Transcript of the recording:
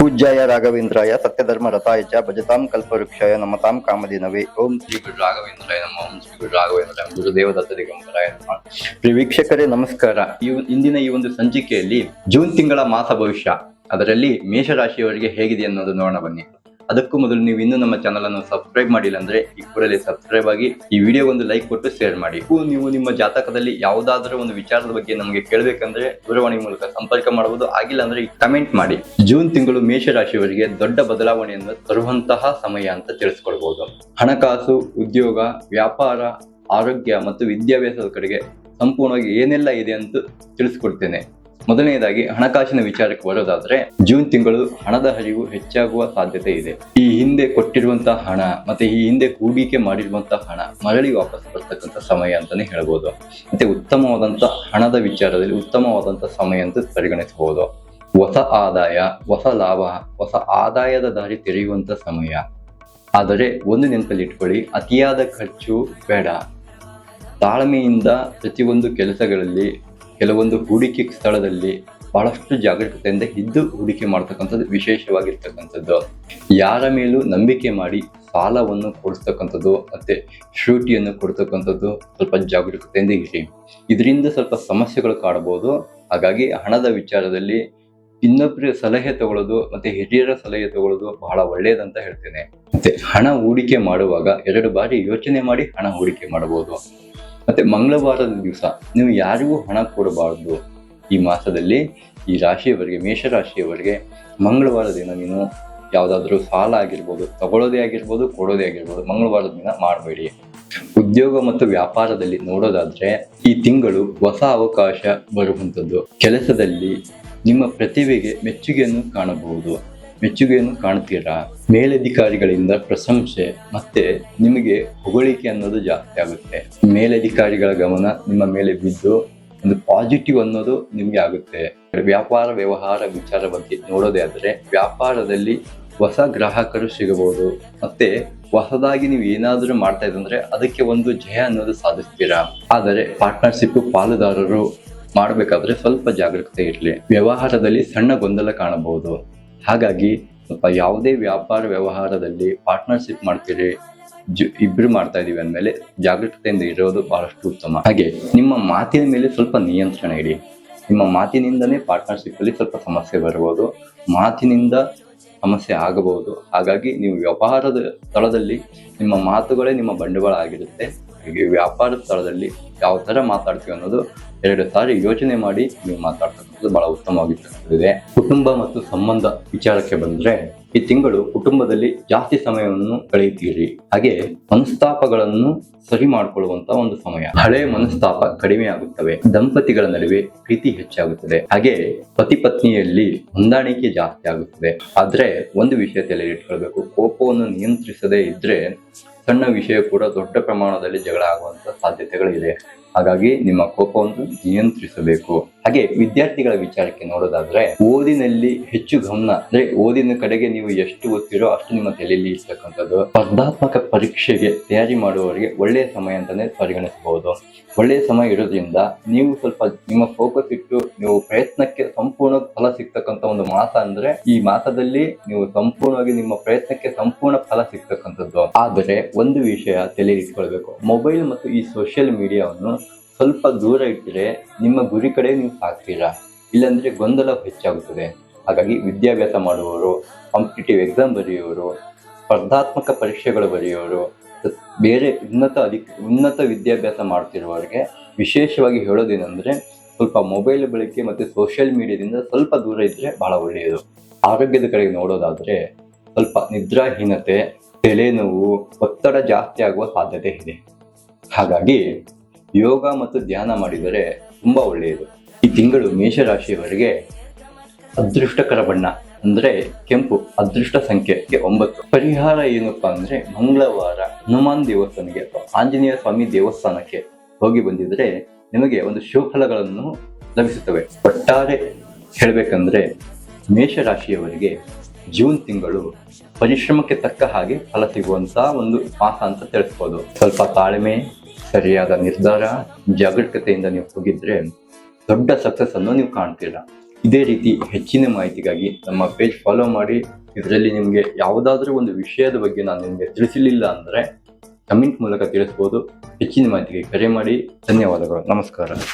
ಪೂಜ್ಯಾಯ ರಾಘವೇಂದ್ರಾಯ ಸತ್ಯಧರ್ಮ ರಥಾಯ ಚ ಭಜತಾಂ ಕಲ್ಪವೃಕ್ಷಾಯ ನಮತಾಂ ಕಾಮಧೇನವೇ. ಓಂ ಶ್ರೀ ಗುರು ರಾಘವೇಂದ್ರಾಯ ನಮಃ. ಓಂ ಶ್ರೀ ಗುರು ರಾಘವೇಂದ್ರಾಯ ಗುರುದೇವ ದತ್ತ ದಿಗಂಬರಾಯ ನಮಃ. ಪ್ರಿಯ ವೀಕ್ಷಕರೇ ನಮಸ್ಕಾರ. ಇಂದಿನ ಈ ಒಂದು ಸಂಚಿಕೆಯಲ್ಲಿ ಜೂನ್ ತಿಂಗಳ ಮಾಸ ಭವಿಷ್ಯ, ಅದರಲ್ಲಿ ಮೇಷರಾಶಿಯವರಿಗೆ ಹೇಗಿದೆ ಅನ್ನೋದು ನೋಡೋಣ ಬನ್ನಿ. ಅದಕ್ಕೂ ಮೊದಲು ನೀವು ಇನ್ನೂ ನಮ್ಮ ಚಾನಲ್ ಅನ್ನು ಸಬ್ಸ್ಕ್ರೈಬ್ ಮಾಡಿಲ್ಲ ಅಂದ್ರೆ ಈ ಕೂಡಲೇ ಸಬ್ಸ್ಕ್ರೈಬ್ ಆಗಿ ಈ ವಿಡಿಯೋ ಒಂದು ಲೈಕ್ ಕೊಟ್ಟು ಶೇರ್ ಮಾಡಿ. ನೀವು ನಿಮ್ಮ ಜಾತಕದಲ್ಲಿ ಯಾವುದಾದ್ರೂ ಒಂದು ವಿಚಾರದ ಬಗ್ಗೆ ನಮಗೆ ಕೇಳಬೇಕಂದ್ರೆ ದೂರವಾಣಿ ಮೂಲಕ ಸಂಪರ್ಕ ಮಾಡಬಹುದು. ಆಗಿಲ್ಲ ಅಂದ್ರೆ ಕಮೆಂಟ್ ಮಾಡಿ. ಜೂನ್ ತಿಂಗಳು ಮೇಷರಾಶಿಯವರಿಗೆ ದೊಡ್ಡ ಬದಲಾವಣೆಯನ್ನು ತರುವಂತಹ ಸಮಯ ಅಂತ ತಿಳಿಸ್ಕೊಳ್ಬಹುದು. ಹಣಕಾಸು, ಉದ್ಯೋಗ, ವ್ಯಾಪಾರ, ಆರೋಗ್ಯ ಮತ್ತು ವಿದ್ಯಾಭ್ಯಾಸದ ಕಡೆಗೆ ಸಂಪೂರ್ಣವಾಗಿ ಏನೆಲ್ಲ ಇದೆ ಅಂತ ತಿಳಿಸ್ಕೊಡ್ತೇನೆ. ಮೊದಲನೇದಾಗಿ ಹಣಕಾಸಿನ ವಿಚಾರಕ್ಕೆ ಬರೋದಾದ್ರೆ, ಜೂನ್ ತಿಂಗಳು ಹಣದ ಹರಿವು ಹೆಚ್ಚಾಗುವ ಸಾಧ್ಯತೆ ಇದೆ. ಈ ಹಿಂದೆ ಕೊಟ್ಟಿರುವಂತಹ ಹಣ ಮತ್ತೆ ಈ ಹಿಂದೆ ಹೂಡಿಕೆ ಮಾಡಿರುವಂತಹ ಹಣ ಮರಳಿ ವಾಪಸ್ ಬರ್ತಕ್ಕಂಥ ಸಮಯ ಅಂತಾನೆ ಹೇಳ್ಬೋದು. ಮತ್ತೆ ಉತ್ತಮವಾದಂತ ಹಣದ ವಿಚಾರದಲ್ಲಿ ಉತ್ತಮವಾದಂತ ಸಮಯ ಅಂತ ಪರಿಗಣಿಸಬಹುದು. ಹೊಸ ಆದಾಯ, ಹೊಸ ಲಾಭ, ಹೊಸ ಆದಾಯದ ದಾರಿ ತೆರೆಯುವಂತ ಸಮಯ. ಆದರೆ ಒಂದು ನೆನಪಲ್ಲಿ ಇಟ್ಕೊಳ್ಳಿ, ಅತಿಯಾದ ಖರ್ಚು ಬೇಡ. ತಾಳ್ಮೆಯಿಂದ ಪ್ರತಿಯೊಂದು ಕೆಲಸಗಳಲ್ಲಿ, ಕೆಲವೊಂದು ಹೂಡಿಕೆ ಸ್ಥಳದಲ್ಲಿ ಬಹಳಷ್ಟು ಜಾಗರೂಕತೆಯಿಂದ ಇದ್ದು ಹೂಡಿಕೆ ಮಾಡ್ತಕ್ಕಂಥದ್ದು ವಿಶೇಷವಾಗಿರ್ತಕ್ಕಂಥದ್ದು. ಯಾರ ಮೇಲೂ ನಂಬಿಕೆ ಮಾಡಿ ಸಾಲವನ್ನು ಕೊಡಿಸ್ತಕ್ಕಂಥದ್ದು ಮತ್ತೆ ಶ್ಯೂರಿಟಿಯನ್ನು ಕೊಡ್ತಕ್ಕಂಥದ್ದು ಸ್ವಲ್ಪ ಜಾಗರೂಕತೆಯಿಂದ ಇರಿ. ಇದರಿಂದ ಸ್ವಲ್ಪ ಸಮಸ್ಯೆಗಳು ಕಾಡಬಹುದು. ಹಾಗಾಗಿ ಹಣದ ವಿಚಾರದಲ್ಲಿ ಇನ್ನೊಬ್ಬರ ಸಲಹೆ ತಗೊಳ್ಳೋದು ಮತ್ತೆ ಹಿರಿಯರ ಸಲಹೆ ತಗೊಳ್ಳೋದು ಬಹಳ ಒಳ್ಳೆಯದಂತ ಹೇಳ್ತೇನೆ. ಮತ್ತೆ ಹಣ ಹೂಡಿಕೆ ಮಾಡುವಾಗ 2 ಬಾರಿ ಯೋಚನೆ ಮಾಡಿ ಹಣ ಹೂಡಿಕೆ ಮಾಡಬಹುದು. ಮತ್ತೆ ಮಂಗಳವಾರದ ದಿವಸ ನೀವು ಯಾರಿಗೂ ಹಣ ಕೊಡಬಾರದು. ಈ ಮಾಸದಲ್ಲಿ ಈ ರಾಶಿಯವರಿಗೆ, ಮೇಷರಾಶಿಯವರಿಗೆ ಮಂಗಳವಾರ ದಿನ ನೀನು ಯಾವುದಾದ್ರೂ ಸಾಲ ಆಗಿರ್ಬೋದು, ತಗೊಳ್ಳೋದೇ ಆಗಿರ್ಬೋದು, ಕೊಡೋದೇ ಆಗಿರ್ಬೋದು, ಮಂಗಳವಾರದ ದಿನ ಮಾಡಬೇಡಿ. ಉದ್ಯೋಗ ಮತ್ತು ವ್ಯಾಪಾರದಲ್ಲಿ ನೋಡೋದಾದ್ರೆ ಈ ತಿಂಗಳು ಹೊಸ ಅವಕಾಶ ಬರುವಂಥದ್ದು. ಕೆಲಸದಲ್ಲಿ ನಿಮ್ಮ ಪ್ರತಿಭೆಗೆ ಮೆಚ್ಚುಗೆಯನ್ನು ಕಾಣಬಹುದು, ಮೆಚ್ಚುಗೆಯನ್ನು ಕಾಣ್ತೀರಾ. ಮೇಲಧಿಕಾರಿಗಳಿಂದ ಪ್ರಶಂಸೆ ಮತ್ತೆ ನಿಮಗೆ ಹೊಗಳಿಕೆ ಅನ್ನೋದು ಜಾಸ್ತಿ ಆಗುತ್ತೆ. ಮೇಲಧಿಕಾರಿಗಳ ಗಮನ ನಿಮ್ಮ ಮೇಲೆ ಬಿದ್ದು ಒಂದು ಪಾಸಿಟಿವ್ ಅನ್ನೋದು ನಿಮ್ಗೆ ಆಗುತ್ತೆ. ವ್ಯಾಪಾರ ವ್ಯವಹಾರ ವಿಚಾರ ಬಗ್ಗೆ ನೋಡೋದೇ ಆದ್ರೆ, ವ್ಯಾಪಾರದಲ್ಲಿ ಹೊಸ ಗ್ರಾಹಕರು ಸಿಗಬಹುದು. ಮತ್ತೆ ಹೊಸದಾಗಿ ನೀವು ಏನಾದ್ರೂ ಮಾಡ್ತಾ ಇದ್ರೆ ಅದಕ್ಕೆ ಒಂದು ಜಯ ಅನ್ನೋದು ಸಾಧಿಸ್ತೀರಾ. ಆದರೆ ಪಾರ್ಟ್ನರ್ಶಿಪ್, ಪಾಲುದಾರರು ಮಾಡ್ಬೇಕಾದ್ರೆ ಸ್ವಲ್ಪ ಜಾಗರೂಕತೆ ಇರಲಿ. ವ್ಯವಹಾರದಲ್ಲಿ ಸಣ್ಣ ಗೊಂದಲ ಕಾಣಬಹುದು. ಹಾಗಾಗಿ ಸ್ವಲ್ಪ ಯಾವುದೇ ವ್ಯಾಪಾರ ವ್ಯವಹಾರದಲ್ಲಿ ಪಾರ್ಟ್ನರ್ಶಿಪ್ ಮಾಡ್ತೀರಿ, ಇಬ್ರು ಮಾಡ್ತಾ ಇದೀವಿ ಅಂದಮೇಲೆ ಜಾಗರೂಕತೆಯಿಂದ ಇರೋದು ಬಹಳಷ್ಟು ಉತ್ತಮ. ಹಾಗೆ ನಿಮ್ಮ ಮಾತಿನ ಮೇಲೆ ಸ್ವಲ್ಪ ನಿಯಂತ್ರಣ ಇಡಿ. ನಿಮ್ಮ ಮಾತಿನಿಂದನೇ ಪಾರ್ಟ್ನರ್ಶಿಪ್ ಅಲ್ಲಿ ಸ್ವಲ್ಪ ಸಮಸ್ಯೆ ಬರಬಹುದು, ಮಾತಿನಿಂದ ಸಮಸ್ಯೆ ಆಗಬಹುದು. ಹಾಗಾಗಿ ನೀವು ವ್ಯವಹಾರದ ಸ್ಥಳದಲ್ಲಿ ನಿಮ್ಮ ಮಾತುಗಳೇ ನಿಮ್ಮ ಬಂಡವಾಳ ಆಗಿರುತ್ತೆ. ಹಾಗೆ ವ್ಯಾಪಾರ ಸ್ಥಳದಲ್ಲಿ ಯಾವ ತರ ಮಾತಾಡ್ತೀವಿ ಅನ್ನೋದು 2 ಸಾರಿ ಯೋಚನೆ ಮಾಡಿ ನೀವು ಮಾತಾಡ್ತಕ್ಕಂಥದ್ದು ಬಹಳ ಉತ್ತಮವಾಗಿರ್ತಕ್ಕಂಥದ್ದಿದೆ. ಕುಟುಂಬ ಮತ್ತು ಸಂಬಂಧ ವಿಚಾರಕ್ಕೆ ಬಂದ್ರೆ, ಈ ತಿಂಗಳು ಕುಟುಂಬದಲ್ಲಿ ಜಾಸ್ತಿ ಸಮಯವನ್ನು ಕಳೆಯುತ್ತೀರಿ. ಹಾಗೆ ಮನಸ್ತಾಪಗಳನ್ನು ಸರಿ ಮಾಡಿಕೊಳ್ಳುವಂತ ಒಂದು ಸಮಯ. ಹಳೆ ಮನಸ್ತಾಪ ಕಡಿಮೆ ಆಗುತ್ತವೆ. ದಂಪತಿಗಳ ನಡುವೆ ಪ್ರೀತಿ ಹೆಚ್ಚಾಗುತ್ತದೆ. ಹಾಗೆ ಪತಿ ಪತ್ನಿಯಲ್ಲಿ ಹೊಂದಾಣಿಕೆ ಜಾಸ್ತಿ ಆಗುತ್ತದೆ. ಆದ್ರೆ ಒಂದು ವಿಷಯ ತಲೆಯಲ್ಲಿ ಇಟ್ಕೊಳ್ಬೇಕು, ಕೋಪವನ್ನು ನಿಯಂತ್ರಿಸದೇ ಇದ್ರೆ ಸಣ್ಣ ವಿಷಯ ಕೂಡ ದೊಡ್ಡ ಪ್ರಮಾಣದಲ್ಲಿ ಜಗಳ ಆಗುವಂತ ಸಾಧ್ಯತೆಗಳಿದೆ. ಹಾಗಾಗಿ ನಿಮ್ಮ ಕೋಪವನ್ನು ನಿಯಂತ್ರಿಸಬೇಕು. ಹಾಗೆ ವಿದ್ಯಾರ್ಥಿಗಳ ವಿಚಾರಕ್ಕೆ ನೋಡೋದಾದ್ರೆ, ಓದಿನಲ್ಲಿ ಹೆಚ್ಚು ಗಮನ, ಅಂದ್ರೆ ಓದಿನ ಕಡೆಗೆ ನೀವು ಎಷ್ಟು ಓದ್ತಿರೋ ಅಷ್ಟು ನಿಮ್ಮ ತಲೆಯಲ್ಲಿ ಇರ್ತಕ್ಕಂಥದ್ದು. ಸ್ಪರ್ಧಾತ್ಮಕ ಪರೀಕ್ಷೆಗೆ ತಯಾರಿ ಮಾಡುವವರಿಗೆ ಒಳ್ಳೆಯ ಸಮಯ ಅಂತಾನೆ ಪರಿಗಣಿಸಬಹುದು. ಒಳ್ಳೆಯ ಸಮಯ ಇರೋದ್ರಿಂದ ನೀವು ಸ್ವಲ್ಪ ನಿಮ್ಮ ಫೋಕಸ್ ಇಟ್ಟು ನೀವು ಪ್ರಯತ್ನಕ್ಕೆ ಸಂಪೂರ್ಣ ಫಲ ಸಿಗ್ತಕ್ಕಂಥ ಒಂದು ಮಾಸ. ಅಂದ್ರೆ ಈ ಮಾಸದಲ್ಲಿ ನೀವು ಸಂಪೂರ್ಣವಾಗಿ ನಿಮ್ಮ ಪ್ರಯತ್ನಕ್ಕೆ ಸಂಪೂರ್ಣ ಫಲ ಸಿಗ್ತಕ್ಕಂಥದ್ದು. ಆದರೆ ಒಂದು ವಿಷಯ ತಲೆಯಲ್ಲಿ ಇಟ್ಕೊಳ್ಬೇಕು, ಮೊಬೈಲ್ ಮತ್ತು ಈ ಸೋಷಿಯಲ್ ಮೀಡಿಯಾವನ್ನು ಸ್ವಲ್ಪ ದೂರ ಇಟ್ಟರೆ ನಿಮ್ಮ ಗುರಿ ಕಡೆ ನೀವು ಸಾಗ್ತೀರಾ, ಇಲ್ಲಾಂದ್ರೆ ಗೊಂದಲ ಹೆಚ್ಚಾಗುತ್ತದೆ. ಹಾಗಾಗಿ ವಿದ್ಯಾಭ್ಯಾಸ ಮಾಡುವವರು, ಕಾಂಪಿಟೇಟಿವ್ ಎಕ್ಸಾಮ್ ಬರೆಯುವವರು, ಸ್ಪರ್ಧಾತ್ಮಕ ಪರೀಕ್ಷೆಗಳು ಬರೆಯುವವರು, ಬೇರೆ ಉನ್ನತ ವಿದ್ಯಾಭ್ಯಾಸ ಮಾಡ್ತಿರುವವರಿಗೆ ವಿಶೇಷವಾಗಿ ಹೇಳೋದೇನೆಂದ್ರೆ, ಸ್ವಲ್ಪ ಮೊಬೈಲ್ ಬಳಕೆ ಮತ್ತೆ ಸೋಷಿಯಲ್ ಮೀಡಿಯಾದಿಂದ ಸ್ವಲ್ಪ ದೂರ ಇದ್ರೆ ಬಹಳ ಒಳ್ಳೆಯದು. ಆರೋಗ್ಯದ ಕಡೆಗೆ ನೋಡೋದಾದ್ರೆ, ಸ್ವಲ್ಪ ನಿದ್ರಾಹೀನತೆ, ತಲೆನೋವು, ಒತ್ತಡ ಜಾಸ್ತಿ ಆಗುವ ಸಾಧ್ಯತೆ ಇದೆ. ಹಾಗಾಗಿ ಯೋಗ ಮತ್ತು ಧ್ಯಾನ ಮಾಡಿದರೆ ತುಂಬಾ ಒಳ್ಳೆಯದು. ಈ ತಿಂಗಳು ಮೇಷರಾಶಿಯವರಿಗೆ ಅದೃಷ್ಟಕರ ಬಣ್ಣ ಅಂದ್ರೆ ಕೆಂಪು, ಅದೃಷ್ಟ ಸಂಖ್ಯೆ 9. ಪರಿಹಾರ ಏನಪ್ಪಾ ಅಂದ್ರೆ, ಮಂಗಳವಾರ ಹನುಮಾನ್ ದೇವಸ್ಥಾನಕ್ಕೆ ಅಥವಾ ಆಂಜನೇಯ ಸ್ವಾಮಿ ದೇವಸ್ಥಾನಕ್ಕೆ ಹೋಗಿ ಬಂದಿದ್ರೆ ನಿಮಗೆ ಒಂದು ಶುಭಫಲಗಳನ್ನು ಲಭಿಸುತ್ತವೆ. ಒಟ್ಟಾರೆ ಹೇಳ್ಬೇಕಂದ್ರೆ ಮೇಷರಾಶಿಯವರಿಗೆ ಜೂನ್ ತಿಂಗಳು ಪರಿಶ್ರಮಕ್ಕೆ ತಕ್ಕ ಹಾಗೆ ಫಲ ಸಿಗುವಂತ ಒಂದು ಮಾಸ ಅಂತ ತಿಳಿಸ್ಬೋದು. ಸ್ವಲ್ಪ ತಾಳ್ಮೆ, ಸರಿಯಾದ ನಿರ್ಧಾರ, ಜಾಗರೂಕತೆಯಿಂದ ನೀವು ಹೋಗಿದ್ರೆ ದೊಡ್ಡ ಸಕ್ಸಸ್ ಅನ್ನು ನೀವು ಕಾಣ್ತೀರಾ. ಇದೇ ರೀತಿ ಹೆಚ್ಚಿನ ಮಾಹಿತಿಗಾಗಿ ನಮ್ಮ ಪೇಜ್ ಫಾಲೋ ಮಾಡಿ. ಇದರಲ್ಲಿ ನಿಮಗೆ ಯಾವುದಾದ್ರೂ ಒಂದು ವಿಷಯದ ಬಗ್ಗೆ ನಾನು ನಿಮಗೆ ತಿಳಿಸಲಿಲ್ಲ ಅಂದರೆ ಕಮೆಂಟ್ ಮೂಲಕ ತಿಳಿಸ್ಬೋದು. ಹೆಚ್ಚಿನ ಮಾಹಿತಿಗೆ ಕರೆ ಮಾಡಿ. ಧನ್ಯವಾದಗಳು. ನಮಸ್ಕಾರ.